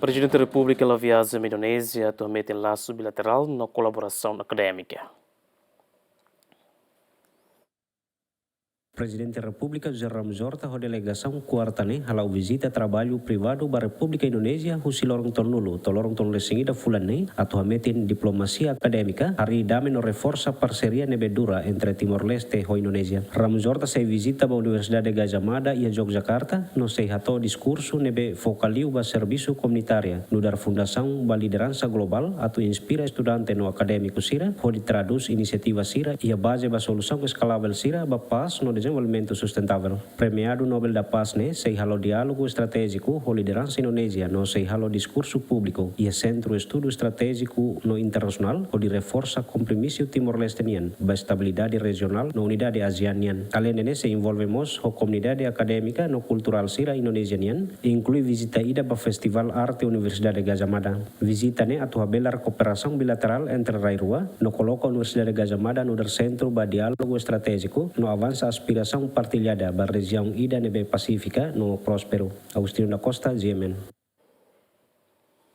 Presidente da República ela viaja à Indonésia atualmente em laço bilateral na colaboração acadêmica. Presidente da República José Ramos Horta a delegação quartane halau visita trabalho privado da República Indonésia husi lorong tornulu tolorong ton lesingida fulane atau metin diplomasia akademika hari dame no reforça parceria nebedura entre Timor Leste e Indonésia. Ramos Horta se visita ba Universidade Gajah Mada e Yogyakarta no se hato discurso nebe focaliu ba serviço comunitária no dar fundação ba liderança global atau inspira estudante no acadêmico sira ho traduz inisiativa sira e a base ba solução escalável sira ba paz no desenvolvimento sustentável. Premiado Nobel da Paz ne sei halo diálogo estratégico o liderança Indonésia no sei halo discurso público e centro estudo estratégico no internacional o de reforça compromisso Timor-Lestenian ba estabilidade regional no unidade asianian. Além de se envolvemos o comunidade acadêmica no cultural sira indonesianian inclui visita ida ba Festival Arte Universidade Gajah Mada. Visita ne atu belar cooperação bilateral entre Rairua no coloca Universidade Gajah Mada no centro ba diálogo estratégico no avança aspiração partilhada ba região ida nebe Pacífica no próspero. Agostinho da Costa, GMN.